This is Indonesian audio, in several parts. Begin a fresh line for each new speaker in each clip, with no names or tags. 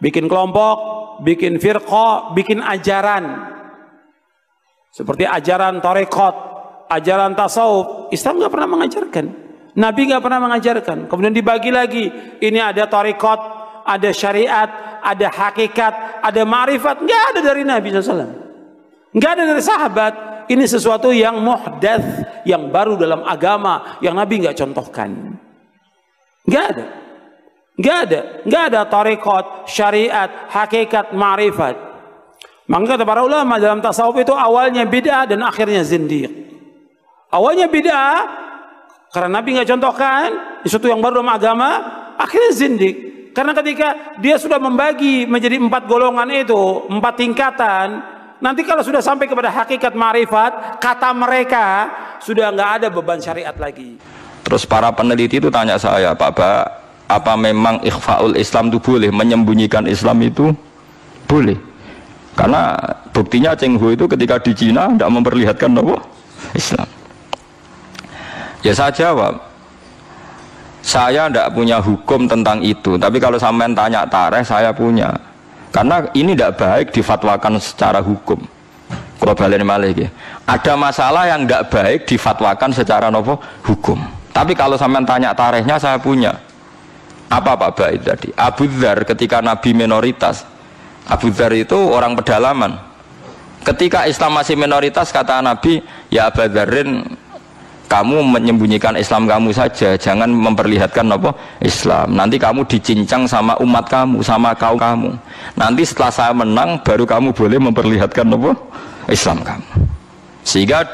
bikin kelompok, bikin firqah, bikin ajaran. Seperti ajaran tarekat, ajaran tasawuf. Islam nggak pernah mengajarkan. Nabi nggak pernah mengajarkan. Kemudian dibagi lagi. Ini ada tarekat, ada syariat, ada hakikat, ada ma'rifat. Nggak ada dari Nabi SAW. Nggak ada dari sahabat. Ini sesuatu yang muhdats, yang baru dalam agama, yang Nabi nggak contohkan. Nggak ada. Nggak ada tarekat, syariat, hakikat, ma'rifat. Maka kata para ulama dalam tasawuf itu awalnya bid'ah dan akhirnya zindiq. Awalnya bid'ah karena Nabi nggak contohkan sesuatu yang baru dalam agama, akhirnya zindiq. Karena ketika dia sudah membagi menjadi 4 golongan itu, 4 tingkatan, nanti kalau sudah sampai kepada hakikat ma'rifat, kata mereka sudah nggak ada beban syariat lagi.
Terus para peneliti itu tanya saya, Pak Ba, apa memang ikhfaul Islam itu boleh, menyembunyikan Islam itu boleh? Karena buktinya Cheng Ho itu ketika di Cina tidak memperlihatkan apa? Islam. Ya saya jawab, saya tidak punya hukum tentang itu. Tapi kalau sampean tanya tarikh, saya punya. Karena ini tidak baik difatwakan secara hukum. Kalau balik malih, ada masalah yang tidak baik difatwakan secara apa? Hukum. Tapi kalau sampean tanya tarikhnya, saya punya. Apa Pak Baik tadi? Abu Dzar ketika Nabi minoritas. Abu Dzar itu orang pedalaman. Ketika Islam masih minoritas, kata Nabi, ya Abu Dzarin, kamu menyembunyikan Islam kamu saja, jangan memperlihatkan apa Islam. Nanti kamu dicincang sama umat kamu, sama kaum kamu. Nanti setelah saya menang, baru kamu boleh memperlihatkan apa Islam kamu. Sehingga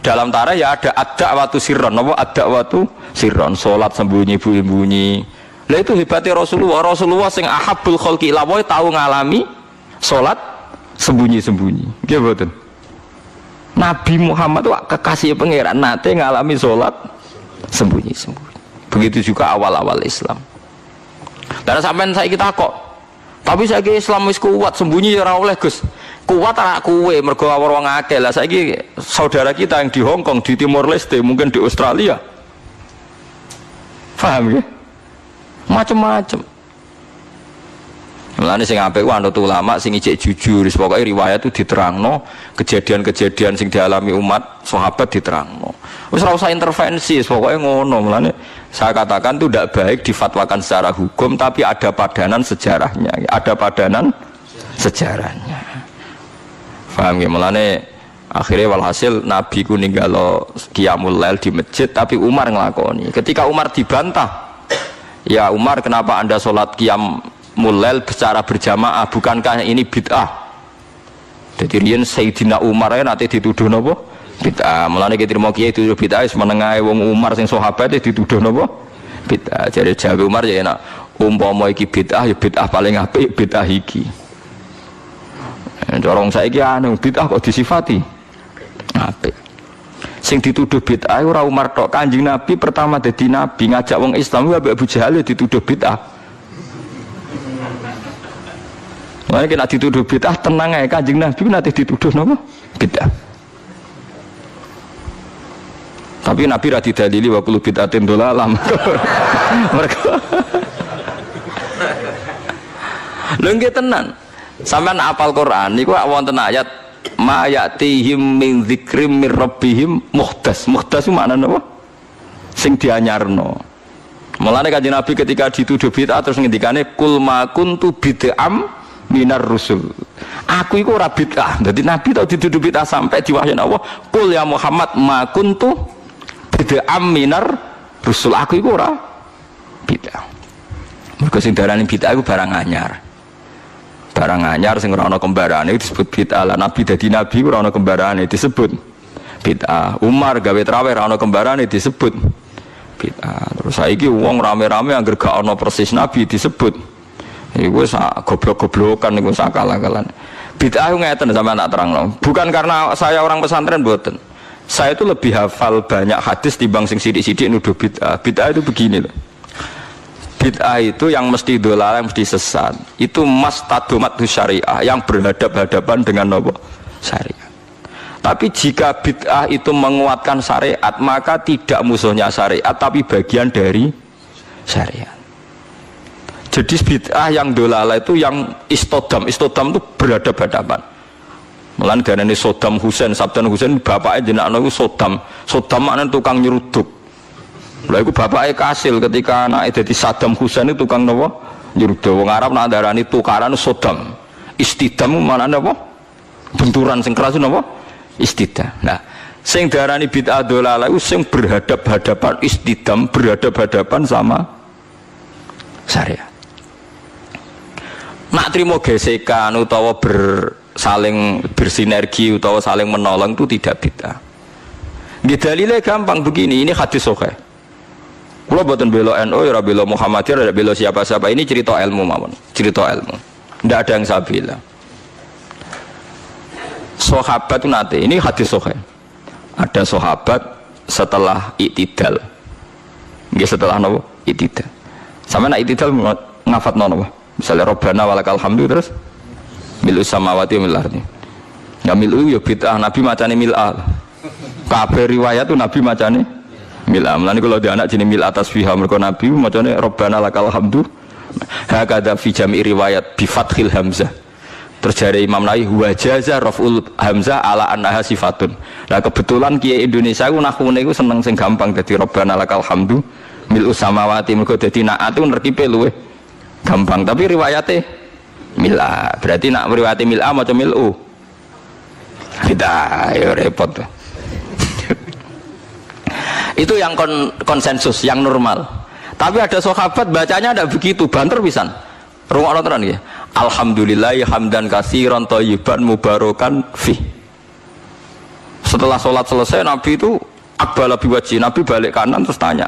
dalam tarikh ya ada ad-da'watu sirron, apa ad-da'watu sirron, salat sembunyi-sembunyi. Lah itu hebatnya Rasulullah. Rasulullah sing ahabbul khalqi ila wa tahu ngalami salat sembunyi-sembunyi. Nggih mboten? Nabi Muhammad itu kekasih pangeran nate ngalami salat sembunyi-sembunyi. Begitu juga awal-awal Islam. Dan sampean saiki takok, tapi saiki Islam wis kuat, sembunyi ya ora oleh, Gus. Kuat anak kuwe mergo wong akeh. Lah saiki saudara kita yang di Hong Kong, di Timor Leste, mungkin di Australia. Paham nggih? Macam-macam. Mulane sing apik ku anut ulama sing ijek jujur, pokoke riwayat itu diterangno, kejadian-kejadian sing dialami umat sahabat diterangno. Wis ora usah intervensi, pokoke ngono. Mulane saya katakan itu tidak baik difatwakan secara hukum, tapi ada padanan sejarahnya, ada padanan sejarahnya. Paham ya? Mulane akhirnya walhasil Nabi ku ninggalo qiyamul lail di masjid, tapi Umar nglakoni. Ketika Umar dibantah, ya Umar, kenapa Anda sholat qiyam mulail secara berjamaah, bukankah ini bid'ah? Jadi riyen Sayyidina Umar ya nanti dituduh napa? Bid'ah. Mulane kita terima kiai dituduh bid'ah wis menengahe wong Umar sing sahabat dituduh napa? Bid'ah. Jadi jawab Umar ya enak, umpama iki bid'ah ya bid'ah paling apik bid'ah iki. Dorong saiki anu bid'ah kok disifati apik. Sing dituduh bid'ah ora Umar tok, Kanjeng Nabi pertama dadi nabi ngajak wong Islam Abu Jahal dituduh bid'ah. Makanya kena dituduh bid'ah tenang aja, Kanjeng Nabi nanti dituduh napa? Bid'ah. Tapi Nabi ra didalili wa kullu bid'atin dhalalah. Mereka lho nggih tenan. Sampeyan apal Quran niku wonten ayat ma ya'tihim min dzikrim mir rabbihim muhdas. Muhdas itu maknane apa? Sing dianyarno. Mulane Kanjeng Nabi ketika dituduh bid'ah terus ngendikane kul ma kuntu bid'am minar rusul. Aku iku ora bid'ah. Dadi Nabi tau dituduh bid'ah sampai diwahyani Allah, kul ya Muhammad ma kuntu bid'am minar rusul. Aku iku ora bid'ah. Mergo sing darani bid'ah iku barang anyar. Barang anyar sing ora ana kembarane disebut bid'ah. Lah Nabi dadi nabi ora ana kembarane disebut bid'ah. Umar gawe traweh ora ana kembarane disebut bid'ah. Terus saiki wong rame-rame angger gak ana persis nabi disebut iku sak goblok-goblokan niku sak akal-akalan. Bid'ah ngeten sampeyan tak terangno. Bukan karena saya orang pesantren mboten. Saya itu lebih hafal banyak hadis timbang sing sithik-sithik nuduh bid'ah. Bid'ah itu begini loh. Bid'ah itu yang mesti dolal, yang mesti sesat. Itu mastadumatu syariah, yang berhadap-hadapan dengan apa? Syariat. Tapi jika bid'ah itu menguatkan syariat, maka tidak musuhnya syariat, tapi bagian dari syariat. Jadi bid'ah yang dolala itu yang istodam itu berhadapan-hadapan. Mulane darane Saddam Hussein, Saddam Hussein bapake jenenge iku Saddam. Saddam maknane tukang nyeruduk. Lha iku bapake kasil ketika anake dadi Saddam Hussein itu tukang napa? Nyeruduk. Wong Arab nak darani tukaran Saddam. Istidam maknane apa? Benturan sing keras napa? Istidam. Nah, sing darani bid'ah dolala iku sing berhadap-hadapan istidam, berhadap-hadapan sama syariat. Nak trimo gesekan utawa saling bersinergi utawa saling menolong itu tidak bid'ah. Dalilnya gampang begini, ini hadis sahih. Kula boten bela NU, ora bela Muhammadiyah, ora bela siapa-siapa, ini cerita ilmu mawon, cerita ilmu. Tidak ada yang saya bela. Sahabat itu nanti, ini hadis sahih. Ada sahabat setelah i'tidal. Nggih setelah napa? I'tidal. Sampe nak i'tidal ngafatno napa? Misalnya Rabbana walakal hamdu terus milu samawati wa mil ardi. Ya milu ya bid'ah, Nabi macane mil'a. Kabeh riwayat tuh Nabi macane mil'a. Mulane kalau dia anak jenenge mil'a tasbihah mergo Nabi macane Rabbana lakal hamdu. Hakadha fi jami' riwayat bi fathil hamzah. Terus dari Imam Nawawi wajaza raf'ul hamzah ala annaha sifatun. Nah kebetulan kiai Indonesia ku nahune ku seneng sing gampang dadi Rabbana lakal hamdu milu samawati mergo dadi naat ku nerkipe luweh gampang, tapi riwayatnya mil'a. Berarti nak riwayatnya mil'a macam mil'u. Tidak, ya repot. Itu yang konsensus, yang normal. Tapi ada sahabat bacanya tidak begitu, banter pisan. Rungokno tenan nggih. Alhamdulillahi hamdan katsiran thayyiban mubarakan fi. Setelah sholat selesai Nabi itu aqbala biwajhi, Nabi balik kanan terus tanya,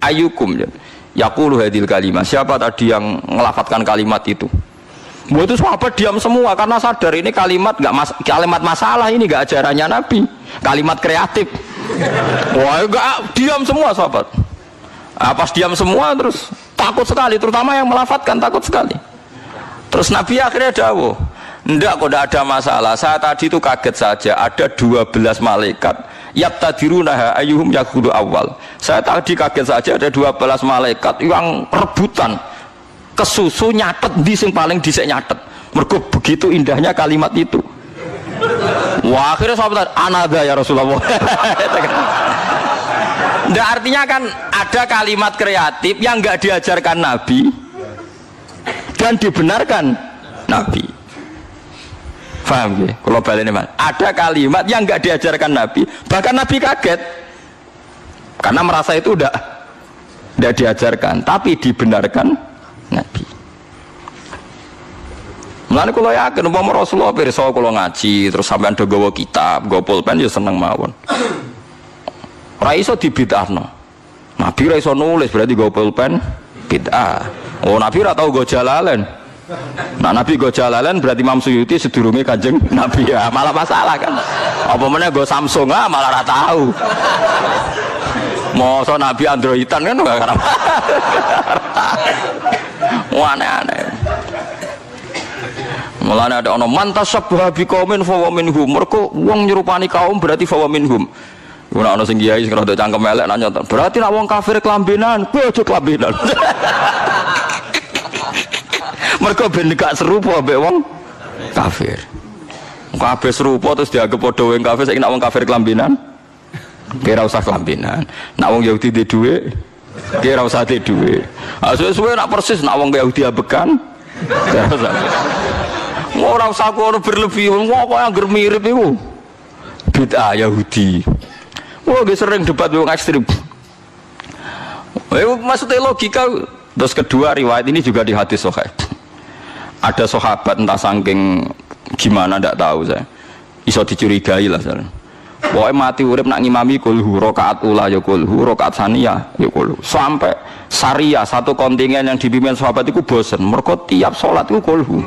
"Ayyukum?" Yaqulu hadil kalimah, siapa tadi yang ngelafatkan kalimat itu? Itu sahabat diam semua karena sadar ini kalimat kalimat masalah, ini enggak ajarannya Nabi, kalimat kreatif. Wah, enggak, diam semua sahabat. Pas diam semua terus takut sekali, terutama yang melafatkan takut sekali. Terus Nabi akhirnya dawuh, "Enggak kok, enggak ada masalah. Saya tadi itu kaget saja, ada 12 malaikat yabtadirunaha ayyuhum yakhulu awal. Saya tadi kaget saja ada 12 malaikat yang rebutan kesusu nyatet di sing paling dhisik nyatet. Mergo begitu indahnya kalimat itu." Wah, akhirnya sahabat anada ya Rasulullah. Nggak, artinya kan ada kalimat kreatif yang nggak diajarkan Nabi dan dibenarkan Nabi. Paham ya? Kalau balik ini, ada kalimat yang nggak diajarkan Nabi, bahkan Nabi kaget karena merasa itu udah diajarkan, tapi dibenarkan Nabi. Mulane kula yakin umpama Rasulullah pirsa kula ngaji terus sampean do gawa kitab, gawa pulpen ya seneng mawon. Ora iso dibid'ahno. Nabi ora iso nulis berarti gawa pulpen bid'ah. Oh, Nabi ora tau gawa Jalalain. Nah, Nabi gawa Jalalain berarti Imam Suyuti sedurunge Kanjeng Nabi, ya malah masalah kan. Apa meneh gawa Samsung malah ora tahu. Masa Nabi Androidan kan enggak karep. Aneh-aneh. Mulane ada ono mantasabbaha biqaumin fa wa minhum. Mergo wong nyerupani kaum berarti fa wa minhum. Ora ono sing kiai sing rada cangkem elek nanya, berarti nek wong kafir kelambenan, kowe aja kelambenan. Mergo ben gak serupa mbek wong kafir. Kabeh serupa terus dianggap padha wong kafir, saiki nek wong kafir kelambenan, kira usah kelambenan. Nek wong Yahudi di dhuwit, kira usah di dhuwit. Suwe-suwe nek persis nek wong Yahudi abekan, kira usah. Ora usah kono berlebih, wong kok angger mirip iku. Bid'ah Yahudi. Wah, sering debat wong ekstrem. Maksudnya logika. Terus kedua riwayat ini juga di hadis sahih. Ada sahabat entah saking gimana ndak tahu saya. Iso dicurigai lah saya. Pokoknya mati urip nak ngimami kulhu, rakaat ula ya kulhu, rakaat saniyah ya kulhu. Sampai syariah satu kontingen yang dipimpin sahabat itu bosen. Mergo tiap salat itu kulhu.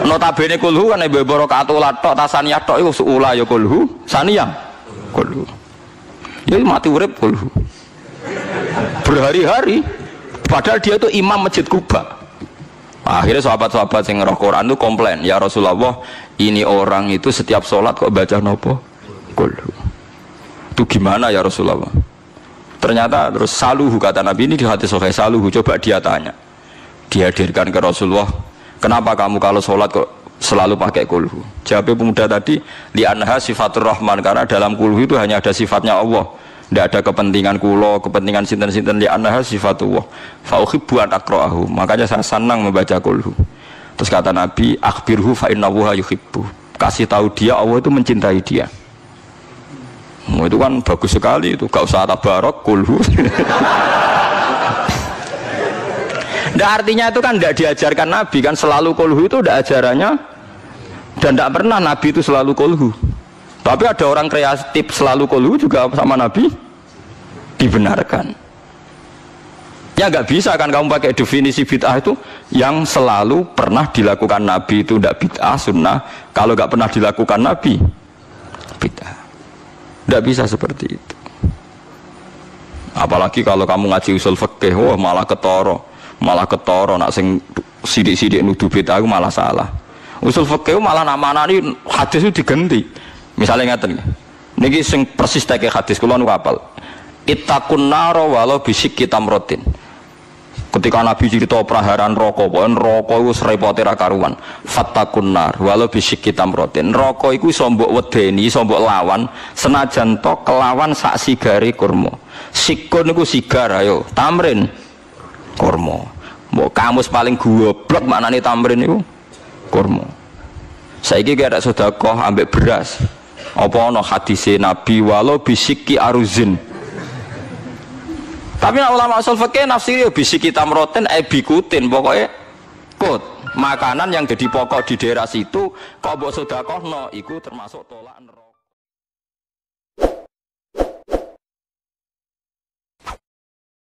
Notabene kulhu kan ibu rakaat ula tok, tasaniyah tok iku ula ya kulhu, saniyah kulhu. Ya mati urip kulhu. Berhari-hari padahal dia itu imam Masjid Kuba. Akhirnya sahabat-sahabat yang ngerah Quran itu komplain, ya Rasulullah, ini orang itu setiap sholat kok baca nopo kulhu. Itu gimana ya Rasulullah? Ternyata terus saluhu, kata Nabi ini di hadis sahih, saluhu, coba dia tanya. dihadirkan ke Rasulullah, kenapa kamu kalau sholat kok selalu pakai kulhu? Jawab pemuda tadi, li'anha sifatur rahman, karena dalam kulhu itu hanya ada sifatnya Allah, tidak ada kepentingan kulo, kepentingan sinten-sinten. Li'anha sifatullah fa uhibbu an aqra'ahu, makanya saya senang membaca kulhu. Terus kata Nabi, akhbirhu fa innahu yuhibbu, kasih tahu dia Allah itu mencintai dia. Itu kan bagus sekali itu, gak usah tabarok kulhu. Nah, artinya itu kan tidak diajarkan Nabi kan, selalu kulhu itu tidak ajarannya, dan tidak pernah Nabi itu selalu kulhu. Tapi ada orang kreatif selalu kulhu juga sama Nabi dibenarkan. Ya nggak bisa kan kamu pakai definisi bid'ah itu yang selalu pernah dilakukan Nabi itu tidak bid'ah sunnah, kalau nggak pernah dilakukan Nabi bid'ah. Tidak bisa seperti itu. Apalagi kalau kamu ngaji usul fikih, wah malah ketoro nak sing sidik-sidik nuduh bid'ah itu malah salah. Usul fikih malah nama-namani hadis itu diganti. Misalnya ngaten niki sing persis teke hadis kula nu hafal. Ittaqun nar walau bisyikki tamratin. Ketika Nabi cerita praharan rokok, rokok itu serepote ra karuan. Fattaqun nar walau bisyikki tamratin. Rokok iku iso mbok wedeni, iso mbok lawan senajan to kelawan sak sigare kurma. Sikun niku sigar ayo, tamrin kurma. Mbok kamus paling goblok maknane tamrin niku kurma. Saiki ki ada sedekah ambek beras. Apa ana hadise Nabi walau bisyikki aruzin. Tapi ulama usul fikih nafsiri bisyikki tamroten bikutin, pokoknya kut makanan yang jadi pokok di daerah situ kok mbok sedekahno iku termasuk tolak neraka.